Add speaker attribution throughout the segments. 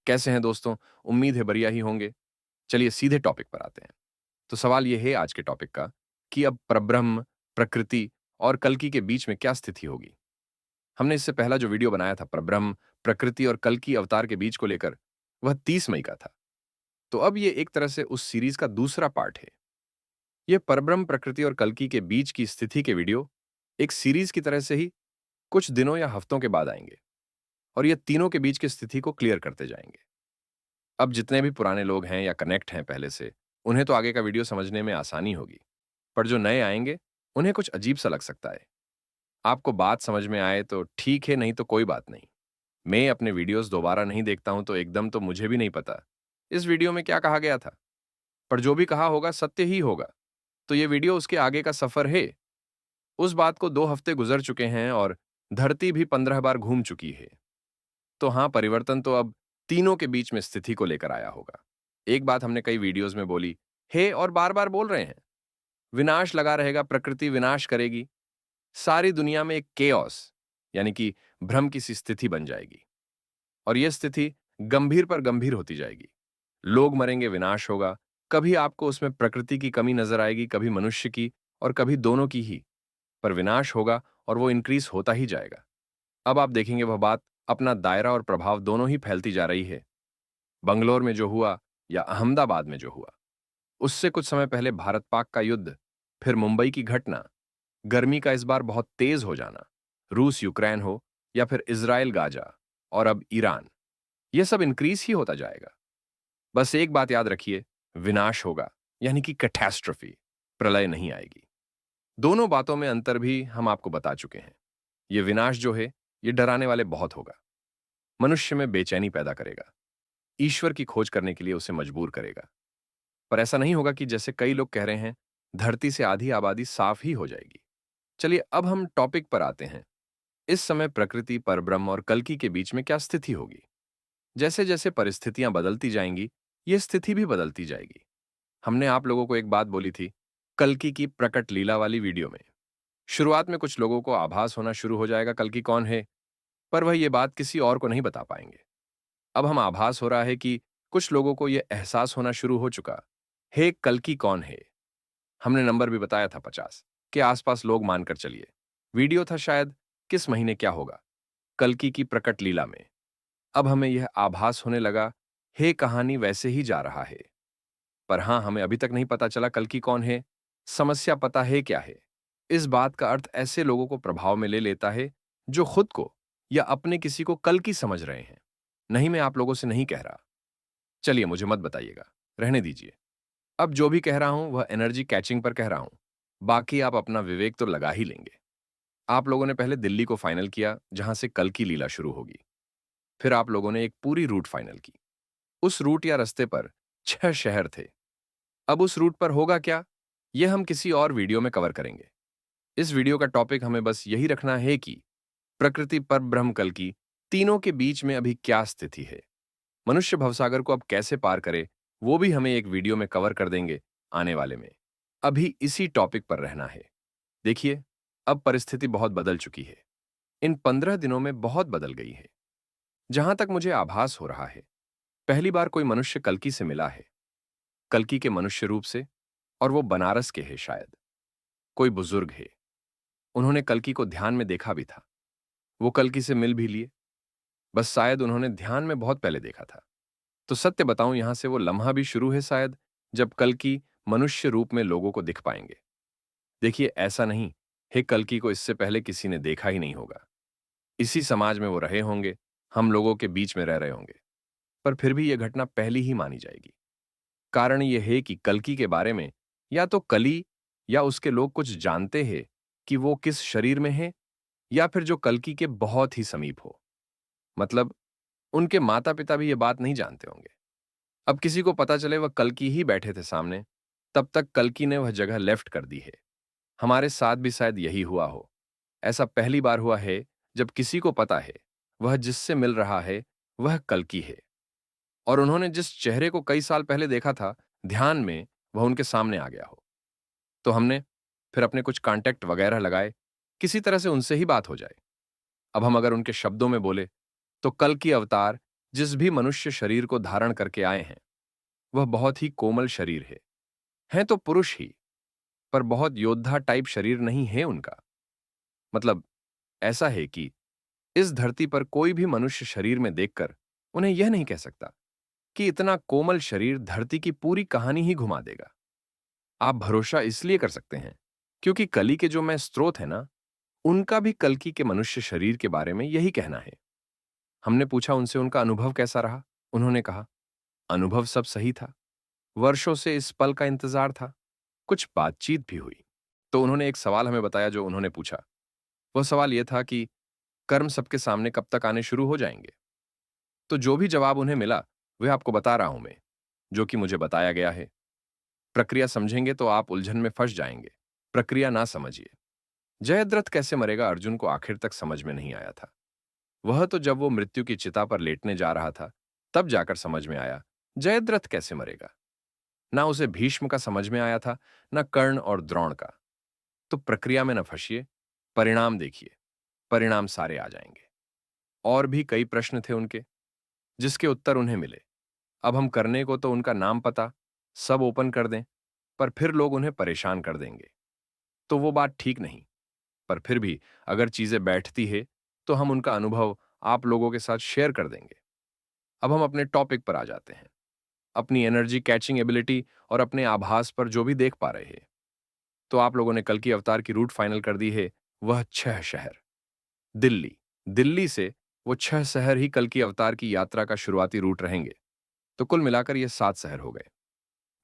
Speaker 1: कैसे हैं दोस्तों? उम्मीद है बढ़िया ही होंगे। चलिए सीधे टॉपिक पर आते हैं। तो सवाल ये है आज के टॉपिक का कि अब परब्रह्म, प्रकृति और कल्कि के बीच में क्या स्थिति होगी? हमने इससे पहला जो वीडियो बनाया था परब्रह्म, प्रकृति और कल्कि अवतार के बीच को लेकर, वह 30 मई का था। तो अब ये एक तरह से उस सीरीज का दूसरा पार्ट है। ये परब्रह्म, प्रकृति और कल्कि के बीच की स्थिति के वीडियो एक सीरीज की तरह से ही कुछ दिनों या हफ्तों के बाद आएंगे और ये तीनों के बीच की स्थिति को क्लियर करते जाएंगे। अब जितने भी पुराने लोग हैं या कनेक्ट हैं पहले से, उन्हें तो आगे का वीडियो समझने में आसानी होगी। पर जो नए आएंगे, उन्हें कुछ अजीब सा लग सकता है। आपको बात समझ में आए तो ठीक है, नहीं तो कोई बात नहीं। मैं अपने वीडियोस दोबारा नहीं देखता हूं तो एकदम तो मुझे भी नहीं पता इस वीडियो में क्या कहा गया था। पर जो भी कहा होगा सत्य ही होगा। तो ये वीडियो उसके आगे का सफर है। उस बात को 2 हफ्ते गुजर चुके हैं और धरती भी 15 बार घूम चुकी है। तो हाँ, परिवर्तन तो अब तीनों के बीच में स्थिति को लेकर आया होगा। एक बात हमने कई वीडियोस में बोली है और बार-बार बोल रहे हैं, विनाश लगा रहेगा, प्रकृति विनाश करेगी, सारी दुनिया में एक केओस यानी कि भ्रम की सी स्थिति बन जाएगी और यह स्थिति गंभीर पर गंभीर होती जाएगी। लोग मरेंगे, विनाश होगा, कभी आपको उसमें प्रकृति की कमी नजर आएगी, कभी मनुष्य की और कभी दोनों की ही, पर विनाश होगा और वो इंक्रीज होता ही जाएगा। अब आप देखेंगे वह बात अपना दायरा और प्रभाव दोनों ही फैलती जा रही है। बंगलोर में जो हुआ या अहमदाबाद में जो हुआ, उससे कुछ समय पहले भारत पाक का युद्ध, फिर मुंबई की घटना, गर्मी का इस बार बहुत तेज हो जाना, रूस यूक्रेन हो या फिर इजराइल गाजा और अब ईरान, यह सब इंक्रीज ही होता जाएगा। बस एक बात याद रखिए, विनाश होगा यानी कि कैटास्ट्रोफी, प्रलय नहीं आएगी। दोनों बातों में अंतर भी हम आपको बता चुके हैं। यह विनाश जो है, यह डराने वाले बहुत होगा, मनुष्य में बेचैनी पैदा करेगा, ईश्वर की खोज करने के लिए उसे मजबूर करेगा। पर ऐसा नहीं होगा कि जैसे कई लोग कह रहे हैं, धरती से आधी आबादी साफ ही हो जाएगी। चलिए अब हम टॉपिक पर आते हैं। इस समय प्रकृति, परब्रह्म और कल्कि के बीच में क्या स्थिति होगी? जैसे जैसे परिस्थितियां बदलती जाएंगी, ये स्थिति भी बदलती जाएगी। हमने आप लोगों को एक बात बोली थी कल्कि की प्रकट लीला वाली वीडियो में। शुरुआत में कुछ लोगों को आभास होना शुरू हो जाएगा कल्कि कौन है, पर वह ये बात किसी और को नहीं बता पाएंगे। अब हम आभास हो रहा है कि कुछ लोगों को यह एहसास होना शुरू हो चुका है कल्कि कौन है। हमने नंबर भी बताया था 50 के आसपास, लोग मानकर चलिए। वीडियो था शायद किस महीने क्या होगा, कल्कि की प्रकट लीला में। अब हमें यह आभास होने लगा कहानी वैसे ही जा रहा है। पर हां, हमें अभी तक नहीं पता चला कल्कि कौन है, समस्या पता है क्या है। इस बात का अर्थ ऐसे लोगों को प्रभाव में ले लेता है जो खुद को या अपने किसी को कल्कि समझ रहे हैं। नहीं, मैं आप लोगों से नहीं कह रहा। चलिए मुझे मत बताइएगा, रहने दीजिए। अब जो भी कह रहा हूं वह एनर्जी कैचिंग पर कह रहा हूं, बाकी आप अपना विवेक तो लगा ही लेंगे। आप लोगों ने पहले दिल्ली को फाइनल किया जहां से कल की लीला शुरू होगी। फिर आप लोगों ने एक पूरी रूट फाइनल की। उस रूट या रास्ते पर 6 शहर थे। अब उस रूट पर होगा क्या, यह हम किसी और वीडियो में कवर करेंगे। इस वीडियो का टॉपिक हमें बस यही रखना है कि प्रकृति, पर ब्रह्म, कल की तीनों के बीच में अभी क्या स्थिति है। मनुष्य भवसागर को अब कैसे पार करे, वो भी हमें एक वीडियो में कवर कर देंगे आने वाले में। अभी इसी टॉपिक पर रहना है। देखिए, अब परिस्थिति बहुत बदल चुकी है। इन 15 दिनों में बहुत बदल गई है। जहां तक मुझे आभास हो रहा है, पहली बार कोई मनुष्य कल्कि से मिला है, कल्कि के मनुष्य रूप से, और वो बनारस के है शायद। कोई बुजुर्ग है, उन्होंने कल्कि को ध्यान में देखा भी था। वो कल्कि से मिल भी लिए, बस शायद उन्होंने ध्यान में बहुत पहले देखा था। तो सत्य बताऊं, यहां से वो लम्हा भी शुरू है शायद, जब कल्कि मनुष्य रूप में लोगों को दिख पाएंगे। देखिए, ऐसा नहीं है कल्कि को इससे पहले किसी ने देखा ही नहीं होगा। इसी समाज में वो रहे होंगे, हम लोगों के बीच में रह रहे होंगे, पर फिर भी यह घटना पहली ही मानी जाएगी। कारण यह है कि कल्कि के बारे में या तो कली या उसके लोग कुछ जानते हैं कि वो किस शरीर में है, या फिर जो कल्कि के बहुत ही समीप हो। मतलब उनके माता पिता भी ये बात नहीं जानते होंगे। अब किसी को पता चले वह कल्कि ही बैठे थे सामने, तब तक कल्कि ने वह जगह लेफ्ट कर दी है। हमारे साथ भी शायद यही हुआ हो। ऐसा पहली बार हुआ है जब किसी को पता है वह जिससे मिल रहा है वह कल्कि है, और उन्होंने जिस चेहरे को कई साल पहले देखा था ध्यान में, वह उनके सामने आ गया हो। तो हमने फिर अपने कुछ कांटेक्ट वगैरह लगाए, किसी तरह से उनसे ही बात हो जाए। अब हम अगर उनके शब्दों में बोले तो कल की अवतार जिस भी मनुष्य शरीर को धारण करके आए हैं वह बहुत ही कोमल शरीर है। हैं तो पुरुष ही, पर बहुत योद्धा टाइप शरीर नहीं है उनका। मतलब ऐसा है कि इस धरती पर कोई भी मनुष्य शरीर में देखकर उन्हें यह नहीं कह सकता कि इतना कोमल शरीर धरती की पूरी कहानी ही घुमा देगा। आप भरोसा इसलिए कर सकते हैं क्योंकि कली के जो मैं स्रोत है ना, उनका भी कल्कि के मनुष्य शरीर के बारे में यही कहना है। हमने पूछा उनसे उनका अनुभव कैसा रहा। उन्होंने कहा, अनुभव सब सही था। वर्षों से इस पल का इंतजार था। कुछ बातचीत भी हुई। तो उन्होंने एक सवाल हमें बताया जो उन्होंने पूछा। वह सवाल यह था कि कर्म सबके सामने कब तक आने शुरू हो जाएंगे। तो जो भी जवाब उन्हें मिला वह आपको बता रहा हूं मैं, जो कि मुझे बताया गया है। प्रक्रिया समझेंगे तो आप उलझन में फंस जाएंगे। प्रक्रिया ना समझिए। जयद्रथ कैसे मरेगा अर्जुन को आखिर तक समझ में नहीं आया था। वह तो जब वो मृत्यु की चिता पर लेटने जा रहा था तब जाकर समझ में आया जयद्रथ कैसे मरेगा। ना उसे भीष्म का समझ में आया था, ना कर्ण और द्रोण का। तो प्रक्रिया में न फंसिए, परिणाम देखिए। परिणाम सारे आ जाएंगे। और भी कई प्रश्न थे उनके जिसके उत्तर उन्हें मिले। अब हम करने को तो उनका नाम पता सब ओपन कर दें, पर फिर लोग उन्हें परेशान कर देंगे। तो वो बात ठीक नहीं। पर फिर भी अगर चीजें बैठती है तो हम उनका अनुभव आप लोगों के साथ शेयर कर देंगे। अब हम अपने टॉपिक पर आ जाते हैं। अपनी एनर्जी कैचिंग एबिलिटी और अपने आभास पर जो भी देख पा रहे हैं। तो आप लोगों ने कल की अवतार की रूट फाइनल कर दी है। वह 6 शहर। दिल्ली। दिल्ली से वो 6 शहर ही कल की अवतार की यात्रा का शुरुआती रूट रहेंगे। तो कुल मिलाकर ये 7 शहर हो गए।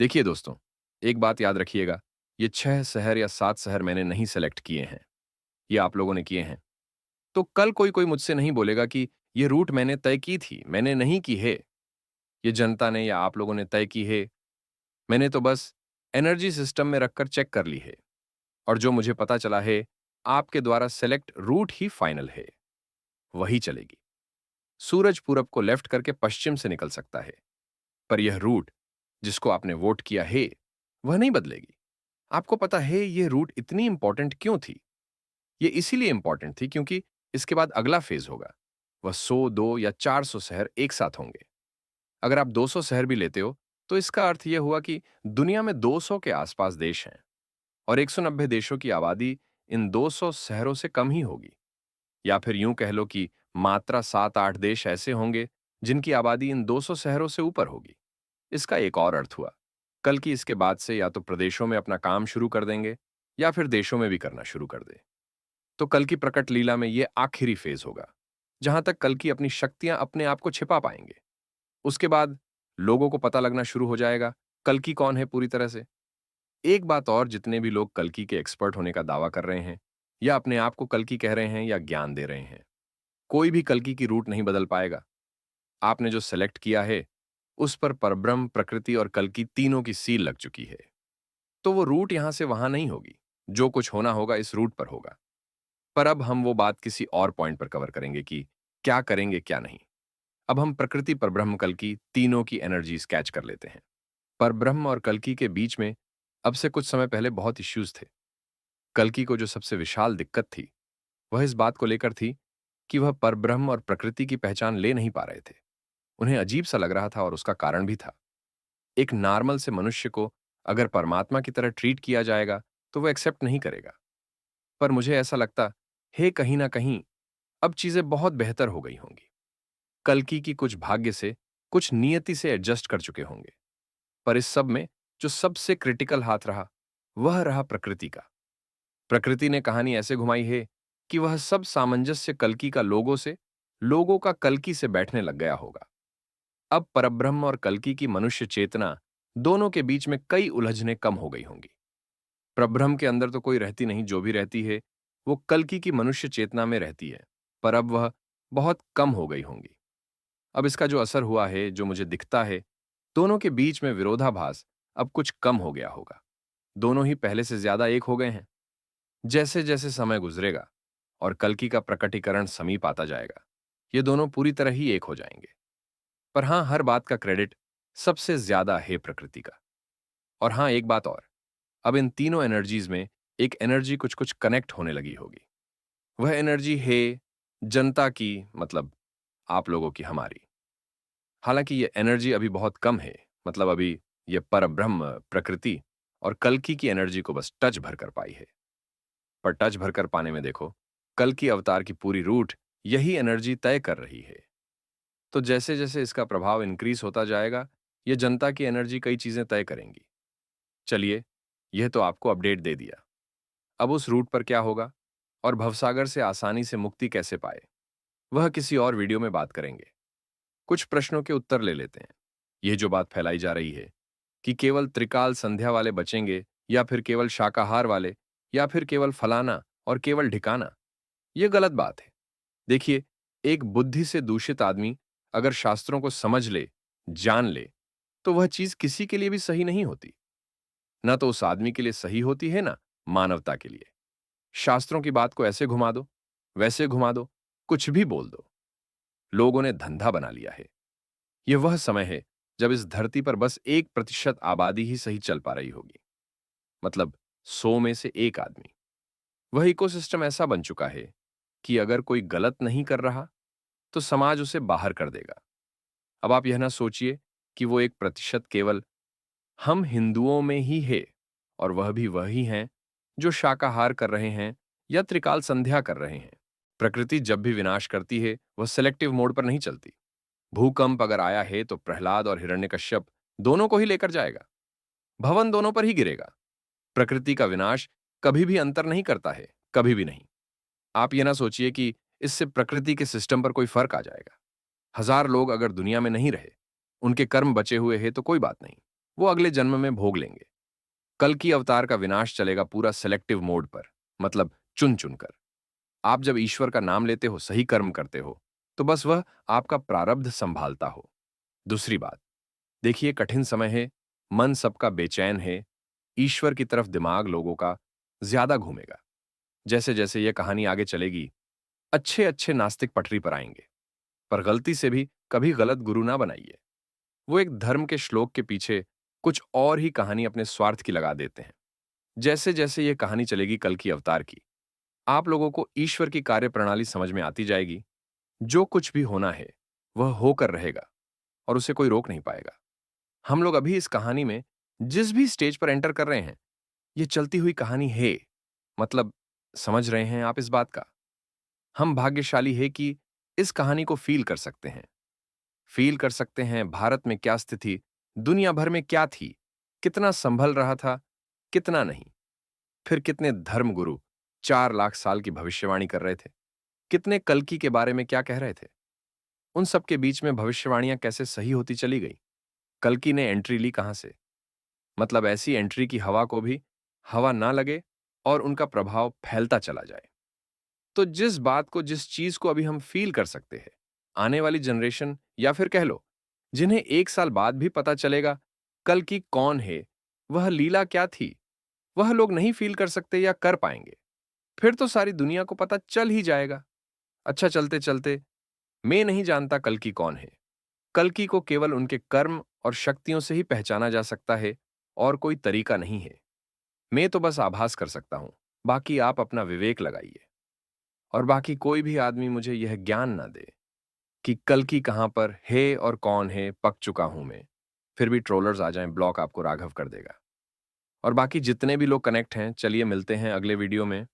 Speaker 1: देखिए दोस्तों, एक बात याद रखिएगा, ये 6 शहर या 7 शहर मैंने नहीं सेलेक्ट किए हैं, ये आप लोगों ने किए हैं। तो कल कोई कोई मुझसे नहीं बोलेगा कि ये रूट मैंने तय की थी, मैंने नहीं की है। ये जनता ने या आप लोगों ने तय की है। मैंने तो बस एनर्जी सिस्टम में रखकर चेक कर ली है। और जो मुझे पता चला है, आपके द्वारा सेलेक्ट रूट ही फाइनल है, वही चलेगी। सूरज पूरब को लेफ्ट करके पश्चिम से निकल सकता है, पर यह रूट जिसको आपने वोट किया है, वह नहीं बदलेगी। आपको पता है यह रूट इतनी इंपॉर्टेंट क्यों थी? ये इसीलिए इंपॉर्टेंट थी क्योंकि इसके बाद अगला फेज होगा। वह 100, 2 या 400 शहर एक साथ होंगे। अगर आप 200 शहर भी लेते हो, तो इसका अर्थ यह हुआ कि दुनिया में 200 के आसपास देश हैं और 190 देशों की आबादी इन 200 शहरों से कम ही होगी। या फिर यूं कह लो कि मात्रा 7-8 देश ऐसे होंगे जिनकी आबादी इन 200 शहरों से ऊपर होगी। इसका एक और अर्थ हुआ, कल की इसके बाद से या तो प्रदेशों में अपना काम शुरू कर देंगे या फिर देशों में भी करना शुरू कर दे। तो कल की प्रकट लीला में यह आखिरी फेज होगा जहां तक कल की अपनी शक्तियां अपने आप को छिपा पाएंगे। उसके बाद लोगों को पता लगना शुरू हो जाएगा कल की कौन है पूरी तरह से। एक बात और, जितने भी लोग कल्कि के एक्सपर्ट होने का दावा कर रहे हैं या अपने आप को कल्कि कह रहे हैं या ज्ञान दे रहे हैं, कोई भी कल्कि की रूट नहीं बदल पाएगा। आपने जो सेलेक्ट किया है उस पर परब्रह्म, प्रकृति और कल्कि तीनों की सील लग चुकी है। तो वो रूट यहां से वहां नहीं होगी। जो कुछ होना होगा इस रूट पर होगा। पर अब हम वो बात किसी और पॉइंट पर कवर करेंगे कि क्या करेंगे क्या नहीं। अब हम प्रकृति, परब्रह्म, कल्कि तीनों की एनर्जी कैच कर लेते हैं। परब्रह्म और कल्कि के बीच में अब से कुछ समय पहले बहुत इश्यूज थे। कल्कि को जो सबसे विशाल दिक्कत थी वह इस बात को लेकर थी कि वह परब्रह्म और प्रकृति की पहचान ले नहीं पा रहे थे। उन्हें अजीब सा लग रहा था और उसका कारण भी था। एक नॉर्मल से मनुष्य को अगर परमात्मा की तरह ट्रीट किया जाएगा तो वह एक्सेप्ट नहीं करेगा। पर मुझे ऐसा लगता है कहीं ना कहीं अब चीजें बहुत बेहतर हो गई होंगी। कल्कि की कुछ भाग्य से, कुछ नियति से एडजस्ट कर चुके होंगे। पर इस सब में जो सबसे क्रिटिकल हाथ रहा वह रहा प्रकृति का। प्रकृति ने कहानी ऐसे घुमाई है कि वह सब सामंजस्य कल्कि का लोगों से, लोगों का कल्कि से बैठने लग गया होगा। अब परब्रह्म और कल्कि की मनुष्य चेतना दोनों के बीच में कई उलझनें कम हो गई होंगी। परब्रह्म के अंदर तो कोई रहती नहीं, जो भी रहती है वो कल्कि की मनुष्य चेतना में रहती है, पर अब वह बहुत कम हो गई होंगी। अब इसका जो असर हुआ है, जो मुझे दिखता है, दोनों के बीच में विरोधाभास अब कुछ कम हो गया होगा। दोनों ही पहले से ज्यादा एक हो गए हैं। जैसे जैसे समय गुजरेगा और कल्कि का प्रकटीकरण समीप आता जाएगा, ये दोनों पूरी तरह ही एक हो जाएंगे। पर हां, हर बात का क्रेडिट सबसे ज्यादा है प्रकृति का। और हां, एक बात और, अब इन तीनों एनर्जीज में एक एनर्जी कुछ कुछ कनेक्ट होने लगी होगी। वह एनर्जी है जनता की, मतलब आप लोगों की, हमारी। हालांकि ये एनर्जी अभी बहुत कम है, मतलब अभी ये परब्रह्म प्रकृति और कल्कि की एनर्जी को बस टच भर कर पाई है। पर टच भर कर पाने में देखो, कल की अवतार की पूरी रूट यही एनर्जी तय कर रही है। तो जैसे जैसे इसका प्रभाव इंक्रीज होता जाएगा, ये जनता की एनर्जी कई चीजें तय करेंगी। चलिए, यह तो आपको अपडेट दे दिया। अब उस रूट पर क्या होगा और भवसागर से आसानी से मुक्ति कैसे पाए, वह किसी और वीडियो में बात करेंगे। कुछ प्रश्नों के उत्तर ले लेते हैं। यह जो बात फैलाई जा रही है कि केवल त्रिकाल संध्या वाले बचेंगे, या फिर केवल शाकाहार वाले, या फिर केवल फलाना और केवल ढिकाना, यह गलत बात है। देखिए, एक बुद्धि से दूषित आदमी अगर शास्त्रों को समझ ले, जान ले, तो वह चीज किसी के लिए भी सही नहीं होती। ना तो उस आदमी के लिए सही होती है, ना मानवता के लिए। शास्त्रों की बात को ऐसे घुमा दो, वैसे घुमा दो, कुछ भी बोल दो। लोगों ने धंधा बना लिया है। यह वह समय है जब इस धरती पर बस 1% आबादी ही सही चल पा रही होगी, मतलब 100 में से एक आदमी। वह इकोसिस्टम ऐसा बन चुका है कि अगर कोई गलत नहीं कर रहा तो समाज उसे बाहर कर देगा। अब आप यह ना सोचिए कि वो 1% केवल हम हिंदुओं में ही है, और वह भी वही हैं जो शाकाहार कर रहे हैं या त्रिकाल संध्या कर रहे हैं। प्रकृति जब भी विनाश करती है, वह सेलेक्टिव मोड पर नहीं चलती। भूकंप अगर आया है तो प्रहलाद और हिरण्यकश्यप दोनों को ही लेकर जाएगा। भवन दोनों पर ही गिरेगा। प्रकृति का विनाश कभी भी अंतर नहीं करता है, कभी भी नहीं। आप ये ना सोचिए कि इससे प्रकृति के सिस्टम पर कोई फर्क आ जाएगा। 1000 लोग अगर दुनिया में नहीं रहे, उनके कर्म बचे हुए हैं तो कोई बात नहीं, वो अगले जन्म में भोग लेंगे। कल की अवतार का विनाश चलेगा पूरा सेलेक्टिव मोड पर, मतलब चुन चुनकर। आप जब ईश्वर का नाम लेते हो, सही कर्म करते हो, तो बस वह आपका प्रारब्ध संभालता हो। दूसरी बात, देखिए कठिन समय है, मन सबका बेचैन है, ईश्वर की तरफ दिमाग लोगों का ज्यादा घूमेगा। जैसे जैसे यह कहानी आगे चलेगी, अच्छे अच्छे नास्तिक पटरी पर आएंगे। पर गलती से भी कभी गलत गुरु ना बनाइए। वो एक धर्म के श्लोक के पीछे कुछ और ही कहानी अपने स्वार्थ की लगा देते हैं। जैसे जैसे यह कहानी चलेगी कल की अवतार की, आप लोगों को ईश्वर की कार्य प्रणाली समझ में आती जाएगी। जो कुछ भी होना है, वह होकर रहेगा और उसे कोई रोक नहीं पाएगा। हम लोग अभी इस कहानी में जिस भी स्टेज पर एंटर कर रहे हैं, यह चलती हुई कहानी है। मतलब, समझ रहे हैं आप इस बात का? हम भाग्यशाली है कि इस कहानी को फील कर सकते हैं। फील कर सकते हैं भारत में क्या स्थिति, दुनिया भर में क्या थी, कितना संभल रहा था, कितना नहीं। फिर कितने धर्मगुरु 4 लाख साल की भविष्यवाणी कर रहे थे, कितने कल्कि के बारे में क्या कह रहे थे। उन सब के बीच में भविष्यवाणियां कैसे सही होती चली गई। कल्कि ने एंट्री ली कहां से? मतलब ऐसी एंट्री की हवा को भी हवा ना लगे और उनका प्रभाव फैलता चला जाए। तो जिस बात को, जिस चीज को अभी हम फील कर सकते हैं, आने वाली जनरेशन, या फिर कह लो जिन्हें 1 साल बाद भी पता चलेगा कल की कौन है, वह लीला क्या थी, वह लोग नहीं फील कर सकते या कर पाएंगे। फिर तो सारी दुनिया को पता चल ही जाएगा। अच्छा, चलते चलते, मैं नहीं जानता कल्कि कौन है। कल्कि को केवल उनके कर्म और शक्तियों से ही पहचाना जा सकता है, और कोई तरीका नहीं है। मैं तो बस आभास कर सकता हूं, बाकी आप अपना विवेक लगाइए। और बाकी कोई भी आदमी मुझे यह ज्ञान ना दे कि कल्कि कहां पर है और कौन है, पक चुका हूं मैं। फिर भी ट्रोलर्स आ जाएं, ब्लॉक आपको राघव कर देगा। और बाकी जितने भी लोग कनेक्ट हैं, चलिए मिलते हैं अगले वीडियो में।